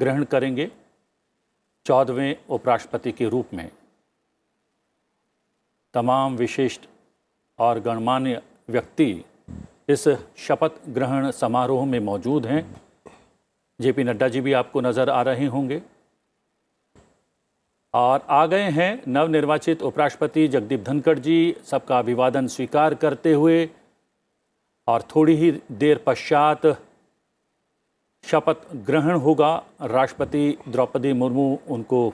ग्रहण करेंगे 14वें उपराष्ट्रपति के रूप में। तमाम विशिष्ट और गणमान्य व्यक्ति इस शपथ ग्रहण समारोह में मौजूद हैं। जेपी नड्डा जी भी आपको नज़र आ रहे होंगे और आ गए हैं नवनिर्वाचित उपराष्ट्रपति जगदीप धनखड़ जी सबका अभिवादन स्वीकार करते हुए, और थोड़ी ही देर पश्चात शपथ ग्रहण होगा। राष्ट्रपति द्रौपदी मुर्मू उनको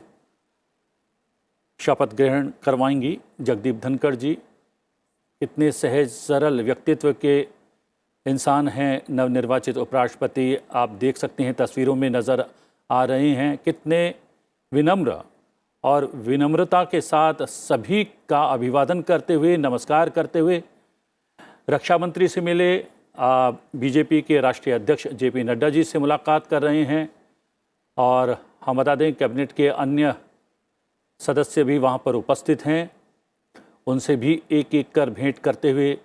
शपथ ग्रहण करवाएंगी। जगदीप धनखड़ जी इतने सहज सरल व्यक्तित्व के इंसान हैं नवनिर्वाचित उपराष्ट्रपति। आप देख सकते हैं, तस्वीरों में नज़र आ रहे हैं, कितने विनम्र और विनम्रता के साथ सभी का अभिवादन करते हुए, नमस्कार करते हुए रक्षा मंत्री से मिले, बीजेपी के राष्ट्रीय अध्यक्ष जेपी नड्डा जी से मुलाकात कर रहे हैं। और हम बता दें कैबिनेट के अन्य सदस्य भी वहां पर उपस्थित हैं, उनसे भी एक एक कर भेंट करते हुए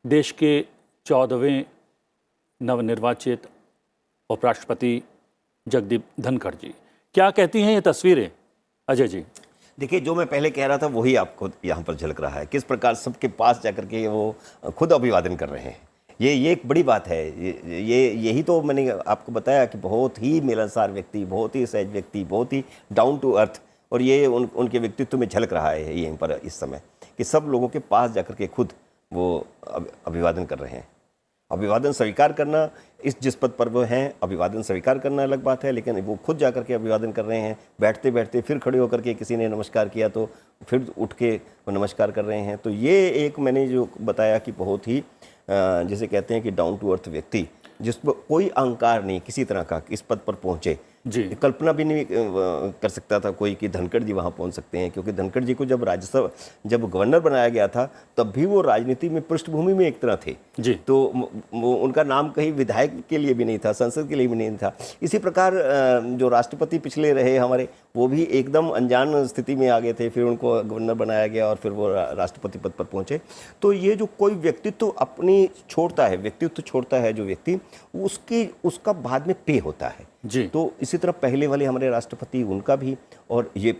देश के 14वें नवनिर्वाचित उपराष्ट्रपति जगदीप धनखड़ जी। क्या कहती हैं ये तस्वीरें अजय जी? देखिए, जो मैं पहले कह रहा था वही आपको यहाँ पर झलक रहा है, किस प्रकार सबके पास जाकर के वो खुद अभिवादन कर रहे हैं। ये एक बड़ी बात है। यही तो मैंने आपको बताया कि बहुत ही मिलनसार व्यक्ति, बहुत ही सहज व्यक्ति, बहुत ही डाउन टू अर्थ, और ये उनके व्यक्तित्व में झलक रहा है यहीं पर इस समय कि सब लोगों के पास जाकर के खुद वो अभिवादन कर रहे हैं। अभिवादन स्वीकार करना, जिस पद पर वो हैं, अभिवादन स्वीकार करना अलग बात है, लेकिन वो खुद जाकर के अभिवादन कर रहे हैं। बैठते बैठते फिर खड़े होकर के किसी ने नमस्कार किया तो फिर उठ के वो नमस्कार कर रहे हैं। तो ये एक मैंने जो बताया कि बहुत ही जिसे कहते हैं कि डाउन टू अर्थ व्यक्ति, जिस पर कोई अहंकार नहीं किसी तरह का, इस पद पर पहुँचे जी। कल्पना भी नहीं कर सकता था कोई कि धनखड़ जी वहाँ पहुँच सकते हैं, क्योंकि धनखड़ जी को जब राज्यसभा जब गवर्नर बनाया गया था तब भी वो राजनीति में पृष्ठभूमि में एक तरह थे जी। तो वो उनका नाम कहीं विधायक के लिए भी नहीं था, संसद के लिए भी नहीं था। इसी प्रकार जो राष्ट्रपति पिछले रहे हमारे, वो भी एकदम अनजान स्थिति में आ गए थे, फिर उनको गवर्नर बनाया गया और फिर वो राष्ट्रपति पद पर पहुँचे। तो ये जो कोई व्यक्तित्व अपनी छोड़ता है, व्यक्तित्व छोड़ता है जो व्यक्ति, उसका बाद में पे होता है जी। तो इसी तरह पहले वाले हमारे राष्ट्रपति, उनका भी, और ये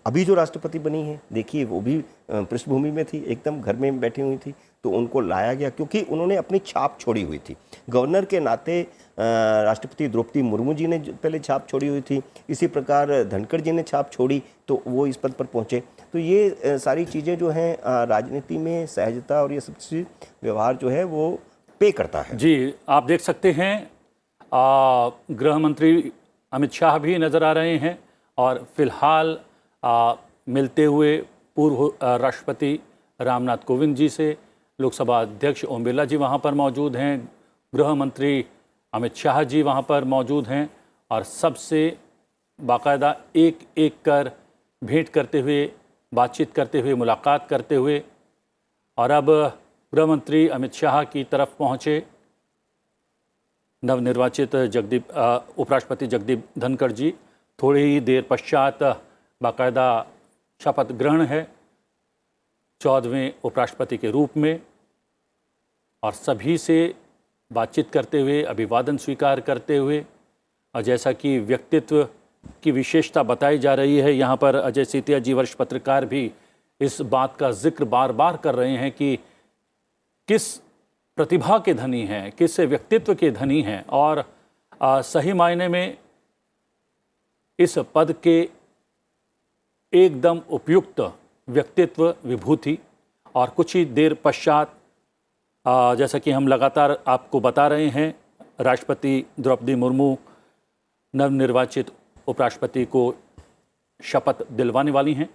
अभी जो राष्ट्रपति बनी है देखिए, वो भी पृष्ठभूमि में थी, एकदम घर में बैठी हुई थी, तो उनको लाया गया क्योंकि उन्होंने अपनी छाप छोड़ी हुई थी। गवर्नर के नाते राष्ट्रपति द्रौपदी मुर्मू जी ने पहले छाप छोड़ी हुई थी, इसी प्रकार धनखड़ जी ने छाप छोड़ी तो वो इस पद पर पहुँचे। तो ये सारी चीज़ें जो हैं राजनीति में सहजता और ये सब चीज़ व्यवहार जो है वो पे करता है जी। आप देख सकते हैं गृह मंत्री अमित शाह भी नज़र आ रहे हैं, और फिलहाल मिलते हुए पूर्व राष्ट्रपति रामनाथ कोविंद जी से लोकसभा अध्यक्ष ओम बिरला जी वहां पर मौजूद हैं, गृह मंत्री अमित शाह जी वहां पर मौजूद हैं, और सबसे बाकायदा एक एक कर भेंट करते हुए, बातचीत करते हुए, मुलाकात करते हुए। और अब गृह मंत्री अमित शाह की तरफ पहुँचे नवनिर्वाचित उपराष्ट्रपति जगदीप धनखड़ जी। थोड़ी ही देर पश्चात बाकायदा शपथ ग्रहण है 14वें उपराष्ट्रपति के रूप में, और सभी से बातचीत करते हुए, अभिवादन स्वीकार करते हुए, और जैसा कि व्यक्तित्व की विशेषता बताई जा रही है, यहाँ पर अजय सेतिया जी वरिष्ठ पत्रकार भी इस बात का जिक्र बार बार कर रहे हैं कि किस प्रतिभा के धनी हैं, किस व्यक्तित्व के धनी हैं, और सही मायने में इस पद के एकदम उपयुक्त व्यक्तित्व, विभूति। और कुछ ही देर पश्चात जैसा कि हम लगातार आपको बता रहे हैं, राष्ट्रपति द्रौपदी मुर्मू नवनिर्वाचित उपराष्ट्रपति को शपथ दिलवाने वाली हैं।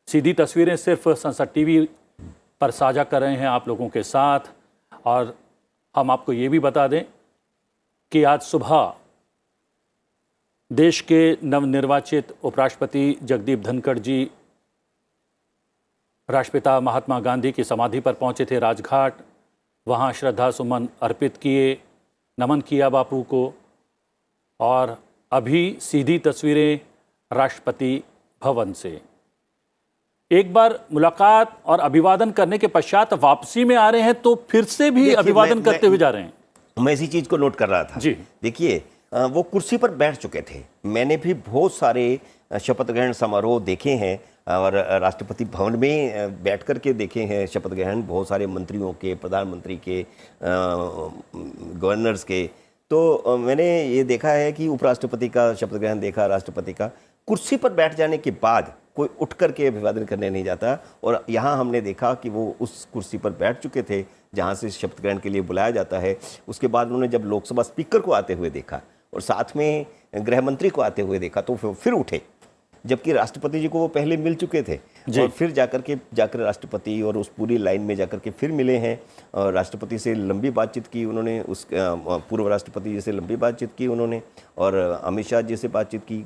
सीधी तस्वीरें सिर्फ संसद टीवी पर साझा कर रहे हैं आप लोगों के साथ। और हम आपको ये भी बता दें कि आज सुबह देश के नवनिर्वाचित उपराष्ट्रपति जगदीप धनखड़ जी राष्ट्रपिता महात्मा गांधी की समाधि पर पहुंचे थे राजघाट। वहां श्रद्धा सुमन अर्पित किए, नमन किया बापू को, और अभी सीधी तस्वीरें राष्ट्रपति भवन से। एक बार मुलाकात और अभिवादन करने के पश्चात वापसी में आ रहे हैं तो फिर से भी अभिवादन करते हुए जा रहे हैं। मैं इसी चीज को नोट कर रहा था जी। देखिए, वो कुर्सी पर बैठ चुके थे। मैंने भी बहुत सारे शपथ ग्रहण समारोह देखे हैं और राष्ट्रपति भवन में बैठ कर के देखे हैं शपथ ग्रहण, बहुत सारे मंत्रियों के, प्रधानमंत्री के, गवर्नर्स के। तो मैंने ये देखा है कि उपराष्ट्रपति का शपथ ग्रहण देखा, राष्ट्रपति का। कुर्सी पर बैठ जाने के बाद कोई उठ कर के अभिवादन करने नहीं जाता, और यहाँ हमने देखा कि वो उस कुर्सी पर बैठ चुके थे जहाँ से शपथ ग्रहण के लिए बुलाया जाता है। उसके बाद उन्होंने जब लोकसभा स्पीकर को आते हुए देखा और साथ में गृह मंत्री को आते हुए देखा तो फिर उठे, जबकि राष्ट्रपति जी को वो पहले मिल चुके थे और फिर जाकर राष्ट्रपति और उस पूरी लाइन में जाकर के फिर मिले हैं और राष्ट्रपति से लंबी बातचीत की उन्होंने, उस पूर्व राष्ट्रपति जी से लंबी बातचीत की उन्होंने, और अमित शाह जी से बातचीत की,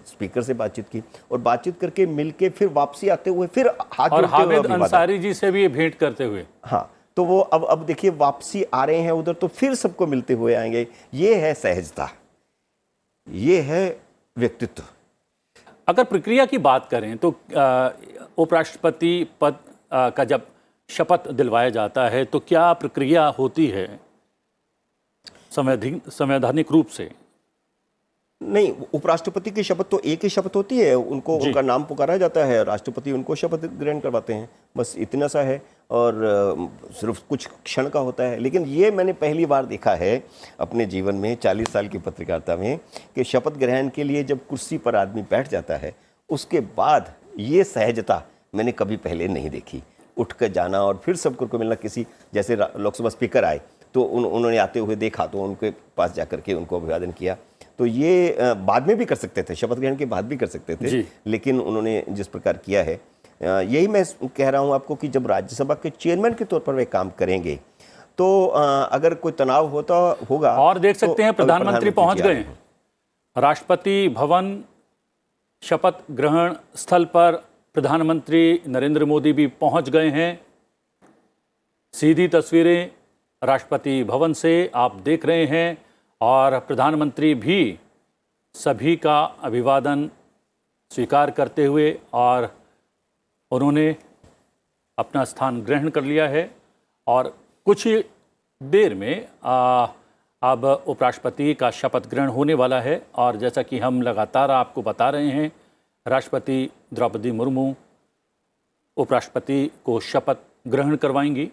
स्पीकर से बातचीत की, और बातचीत करके मिल के फिर वापसी आते हुए फिर हाथ और जोड़ते हुए हामिद अंसारी जी से भी भेंट करते हुए। हाँ, तो वो अब देखिए वापसी आ रहे हैं उधर, तो फिर सबको मिलते हुए आएंगे। ये है सहजता, ये है व्यक्तित्व। अगर प्रक्रिया की बात करें तो उपराष्ट्रपति पद का जब शपथ दिलवाया जाता है तो क्या प्रक्रिया होती है संवैधानिक रूप से? नहीं, उपराष्ट्रपति की शपथ तो एक ही शपथ होती है, उनको उनका नाम पुकारा जाता है, राष्ट्रपति उनको शपथ ग्रहण करवाते हैं, बस इतना सा है, और सिर्फ कुछ क्षण का होता है। लेकिन ये मैंने पहली बार देखा है अपने जीवन में 40 साल की पत्रकारिता में कि शपथ ग्रहण के लिए जब कुर्सी पर आदमी बैठ जाता है उसके बाद ये सहजता मैंने कभी पहले नहीं देखी। उठ कर जाना और फिर सबको मिलना, किसी जैसे लोकसभा स्पीकर आए तो उन्होंने आते हुए देखा तो उनके पास जाकर के उनको अभिवादन किया। तो ये बाद में भी कर सकते थे, शपथ ग्रहण के बाद भी कर सकते थे, लेकिन उन्होंने जिस प्रकार किया है, यही मैं कह रहा हूं आपको कि जब राज्यसभा के चेयरमैन के तौर पर वे काम करेंगे तो अगर कोई तनाव होगा। और देख सकते हैं प्रधानमंत्री पहुंच गए हैं राष्ट्रपति भवन, शपथ ग्रहण स्थल पर प्रधानमंत्री नरेंद्र मोदी भी पहुंच गए हैं। सीधी तस्वीरें राष्ट्रपति भवन से आप देख रहे हैं और प्रधानमंत्री भी सभी का अभिवादन स्वीकार करते हुए और उन्होंने अपना स्थान ग्रहण कर लिया है। और कुछ ही देर में अब उपराष्ट्रपति का शपथ ग्रहण होने वाला है और जैसा कि हम लगातार आपको बता रहे हैं, राष्ट्रपति द्रौपदी मुर्मू उपराष्ट्रपति को शपथ ग्रहण करवाएंगी।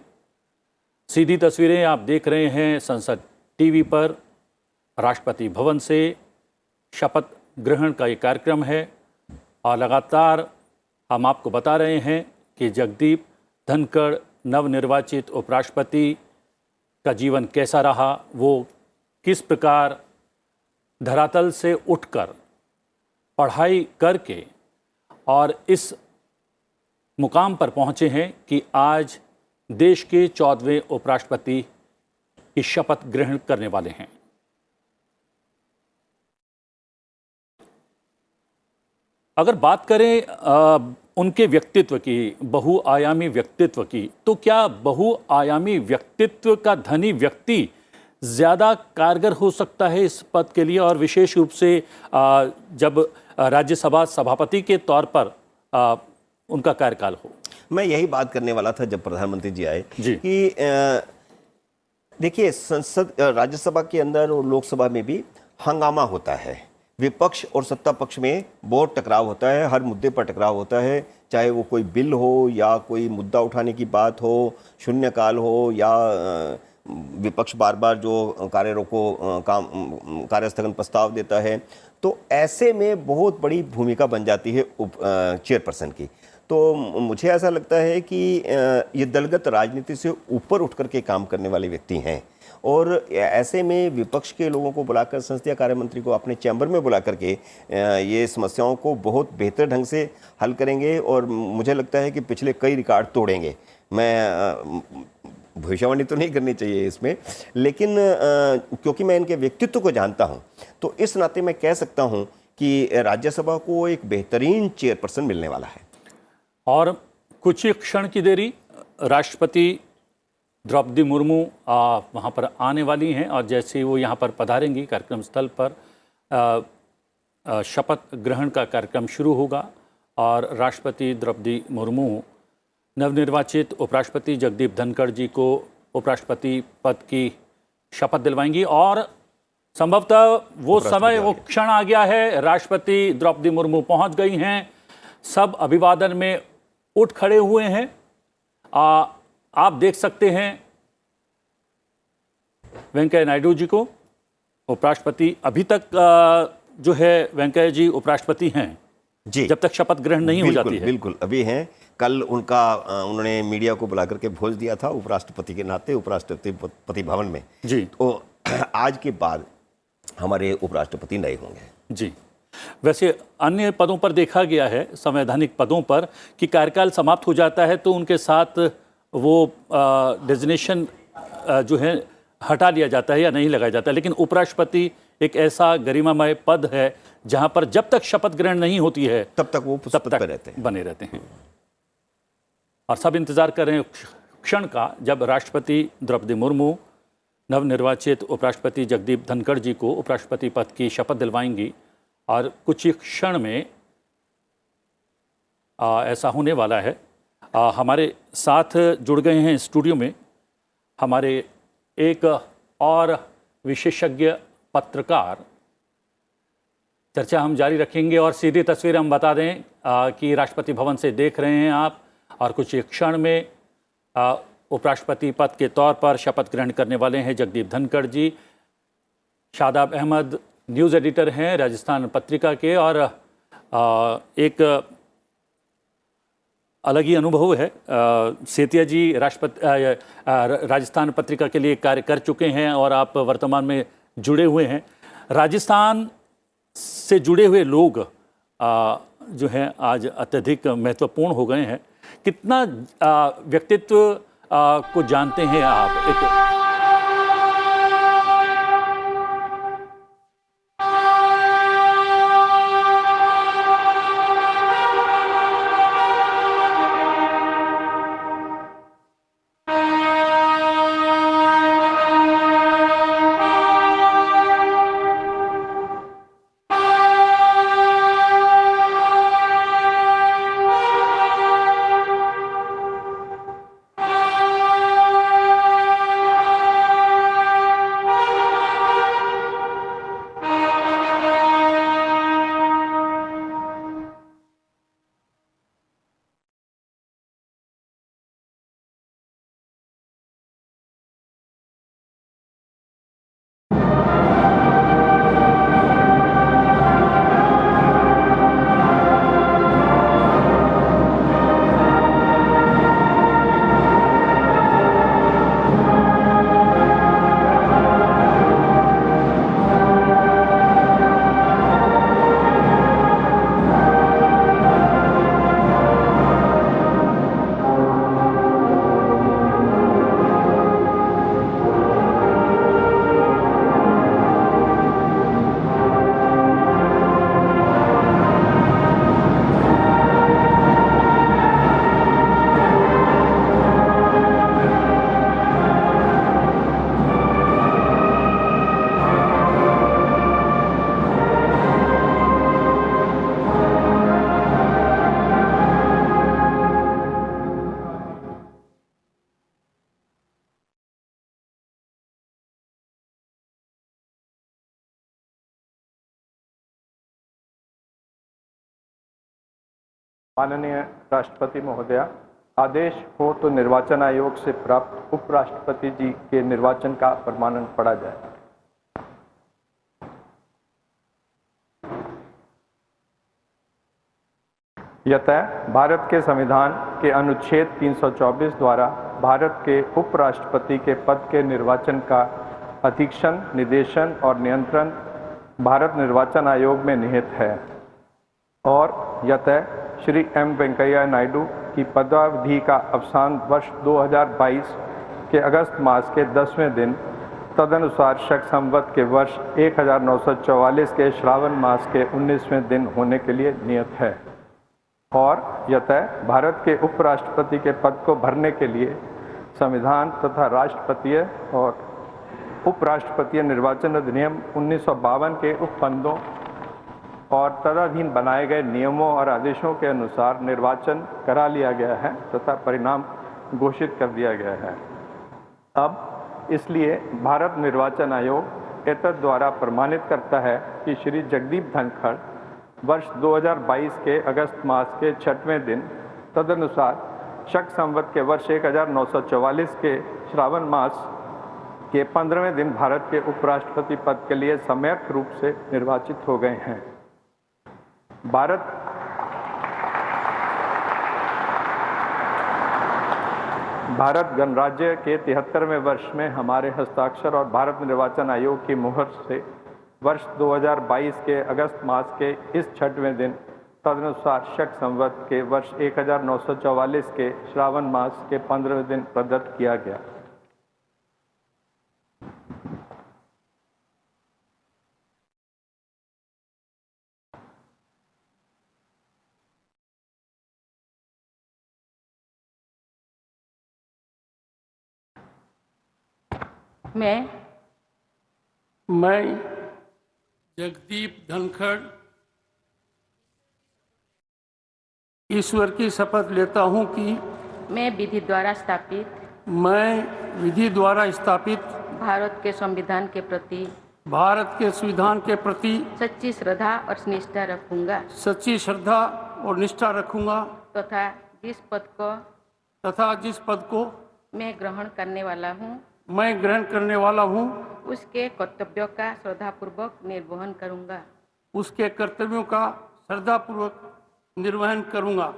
सीधी तस्वीरें आप देख रहे हैं संसद टीवी पर। राष्ट्रपति भवन से शपथ ग्रहण का ये कार्यक्रम है और लगातार हम आपको बता रहे हैं कि जगदीप धनखड़ नवनिर्वाचित उपराष्ट्रपति का जीवन कैसा रहा, वो किस प्रकार धरातल से उठकर पढ़ाई करके और इस मुकाम पर पहुंचे हैं कि आज देश के 14वें उपराष्ट्रपति की शपथ ग्रहण करने वाले हैं। अगर बात करें उनके व्यक्तित्व की, बहुआयामी व्यक्तित्व की, तो क्या बहुआयामी व्यक्तित्व का धनी व्यक्ति ज़्यादा कारगर हो सकता है इस पद के लिए, और विशेष रूप से जब राज्यसभा सभापति के तौर पर उनका कार्यकाल हो? मैं यही बात करने वाला था जब प्रधानमंत्री जी आए कि देखिए, संसद राज्यसभा के अंदर और लोकसभा में भी हंगामा होता है, विपक्ष और सत्ता पक्ष में बहुत टकराव होता है, हर मुद्दे पर टकराव होता है, चाहे वो कोई बिल हो या कोई मुद्दा उठाने की बात हो, शून्यकाल हो या विपक्ष बार बार जो कार्यस्थगन प्रस्ताव देता है। तो ऐसे में बहुत बड़ी भूमिका बन जाती है चेयरपर्सन की। तो मुझे ऐसा लगता है कि ये दलगत राजनीति से ऊपर उठ कर के काम करने वाले व्यक्ति हैं और ऐसे में विपक्ष के लोगों को बुलाकर, संसदीय कार्य मंत्री को अपने चैम्बर में बुला करके ये समस्याओं को बहुत बेहतर ढंग से हल करेंगे और मुझे लगता है कि पिछले कई रिकॉर्ड तोड़ेंगे। मैं भविष्यवाणी तो नहीं करनी चाहिए इसमें, लेकिन क्योंकि मैं इनके व्यक्तित्व को जानता हूं, तो इस नाते मैं कह सकता हूं कि राज्यसभा को एक बेहतरीन चेयरपर्सन मिलने वाला है। और कुछ ही क्षण की देरी राष्ट्रपति द्रौपदी मुर्मू वहाँ पर आने वाली हैं और जैसे ही वो यहाँ पर पधारेंगी, कार्यक्रम स्थल पर शपथ ग्रहण का कार्यक्रम शुरू होगा और राष्ट्रपति द्रौपदी मुर्मू नवनिर्वाचित उपराष्ट्रपति जगदीप धनखड़ जी को उपराष्ट्रपति पद की शपथ दिलवाएंगी और संभवतः वो समय, वो क्षण आ गया है। राष्ट्रपति द्रौपदी मुर्मू पहुंच गई हैं, सब अभिवादन में उठ खड़े हुए हैं। आप देख सकते हैं वेंकैया नायडू जी को, उपराष्ट्रपति। अभी तक जो है वेंकैया जी उपराष्ट्रपति हैं जी, जब तक शपथ ग्रहण नहीं हो जाती है। बिल्कुल अभी हैं। कल उन्होंने मीडिया को बुला करके भोज दिया था उपराष्ट्रपति के नाते, उपराष्ट्रपति भवन में जी। तो आज के बाद हमारे उपराष्ट्रपति नए होंगे। जी, वैसे अन्य पदों पर देखा गया है, संवैधानिक पदों पर, कि कार्यकाल समाप्त हो जाता है तो उनके साथ वो डेजिग्नेशन जो है हटा लिया जाता है या नहीं लगाया जाता है। लेकिन उपराष्ट्रपति एक ऐसा गरिमामय पद है जहां पर जब तक शपथ ग्रहण नहीं होती है तब तक वो पद पर रहते हैं, बने रहते हैं। और सब इंतजार कर रहे हैं क्षण का जब राष्ट्रपति द्रौपदी मुर्मू नवनिर्वाचित उपराष्ट्रपति जगदीप धनखड़ जी को उपराष्ट्रपति पद की शपथ दिलवाएंगी। और कुछ ही क्षण में ऐसा होने वाला है। हमारे साथ जुड़ गए हैं स्टूडियो में हमारे एक और विशेषज्ञ पत्रकार। चर्चा हम जारी रखेंगे और सीधी तस्वीर हम बता दें कि राष्ट्रपति भवन से देख रहे हैं आप, और कुछ एक क्षण में उपराष्ट्रपति पद के तौर पर शपथ ग्रहण करने वाले हैं जगदीप धनखड़ जी। शादाब अहमद न्यूज़ एडिटर हैं राजस्थान पत्रिका के, और एक अलग ही अनुभव है। सेतिया जी राजस्थान पत्रिका के लिए कार्य कर चुके हैं और आप वर्तमान में जुड़े हुए हैं। राजस्थान से जुड़े हुए लोग जो हैं आज अत्यधिक महत्वपूर्ण हो गए हैं। कितना व्यक्तित्व को जानते हैं आप? एक माननीय राष्ट्रपति महोदया, आदेश हो तो निर्वाचन आयोग से प्राप्त उपराष्ट्रपति जी के निर्वाचन का प्रमाणन पढ़ा जाए। यतः भारत के संविधान के अनुच्छेद 324 द्वारा भारत के उपराष्ट्रपति के पद के निर्वाचन का अधीक्षण, निर्देशन और नियंत्रण भारत निर्वाचन आयोग में निहित है। और यतः श्री एम वेंकैया नायडू की पदावधि का अवसान वर्ष 2022 के अगस्त मास के 10वें दिन तदनुसार शक संवत के वर्ष 1944 के श्रावण मास के 19वें दिन होने के लिए नियत है। और यतः भारत के उपराष्ट्रपति के पद को भरने के लिए संविधान तथा राष्ट्रपतीय और उपराष्ट्रपतीय निर्वाचन अधिनियम 1952 के उपबंधों और तदधीन बनाए गए नियमों और आदेशों के अनुसार निर्वाचन करा लिया गया है तथा परिणाम घोषित कर दिया गया है। अब इसलिए भारत निर्वाचन आयोग एतद द्वारा प्रमाणित करता है कि श्री जगदीप धनखड़ वर्ष 2022 के अगस्त मास के 6वें दिन तदनुसार शक संवत के वर्ष 1944 के श्रावण मास के 15वें दिन भारत के उपराष्ट्रपति पद के लिए सम्यक रूप से निर्वाचित हो गए हैं। भारत गणराज्य के 73वें वर्ष में हमारे हस्ताक्षर और भारत निर्वाचन आयोग की मुहर से वर्ष 2022 के अगस्त मास के इस 6वें दिन तदनुसार शक संवत के वर्ष 1944 के श्रावण मास के 15वें दिन प्रदत्त किया गया। मैं जगदीप धनखड़ ईश्वर की शपथ लेता हूं कि मैं विधि द्वारा स्थापित भारत के संविधान के प्रति सच्ची श्रद्धा और निष्ठा रखूंगा तथा जिस पद को मैं ग्रहण करने वाला हूँ उसके कर्तव्यों का श्रद्धापूर्वक निर्वहन करूंगा।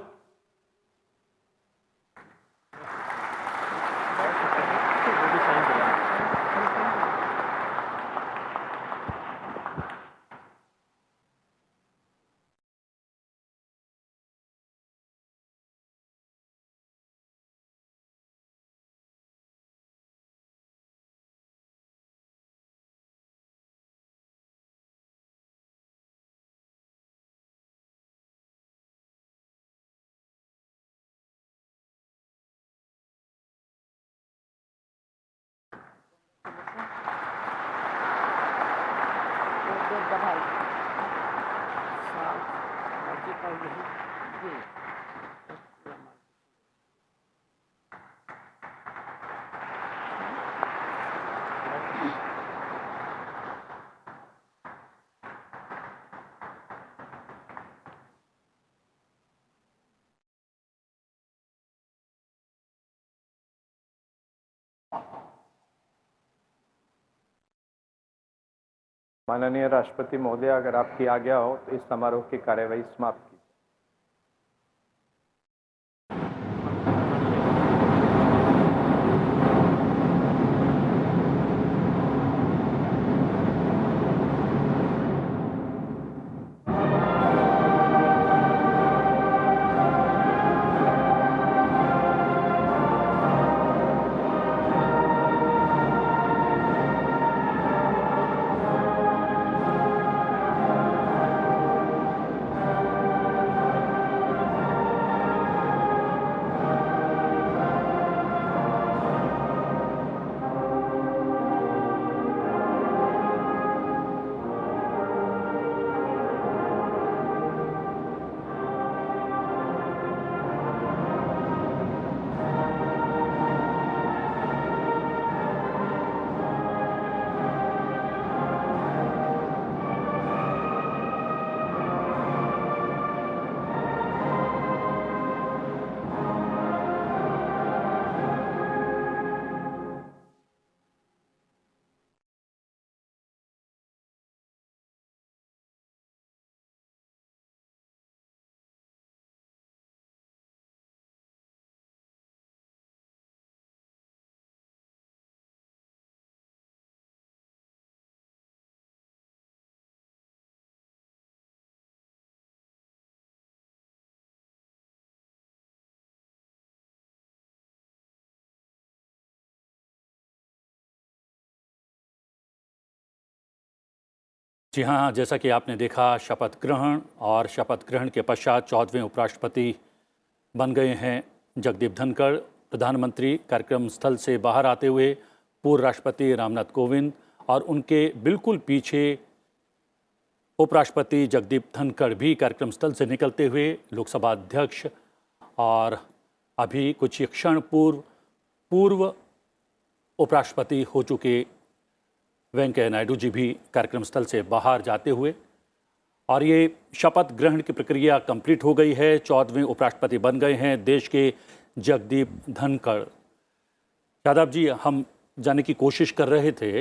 माननीय राष्ट्रपति महोदय, अगर आपकी आज्ञा हो तो इस समारोह की कार्यवाही समाप्त की। जी हाँ, जैसा कि आपने देखा, शपथ ग्रहण और शपथ ग्रहण के पश्चात 14वें उपराष्ट्रपति बन गए हैं जगदीप धनखड़। प्रधानमंत्री कार्यक्रम स्थल से बाहर आते हुए पूर्व राष्ट्रपति रामनाथ कोविंद और उनके बिल्कुल पीछे उपराष्ट्रपति जगदीप धनखड़ भी कार्यक्रम स्थल से निकलते हुए लोकसभा अध्यक्ष और अभी कुछ क्षण पूर्व उपराष्ट्रपति हो चुके वेंकैया नायडू जी भी कार्यक्रम स्थल से बाहर जाते हुए, और ये शपथ ग्रहण की प्रक्रिया कंप्लीट हो गई है। 14वें उपराष्ट्रपति बन गए हैं देश के जगदीप धनखड़। यादव जी, हम जानने की कोशिश कर रहे थे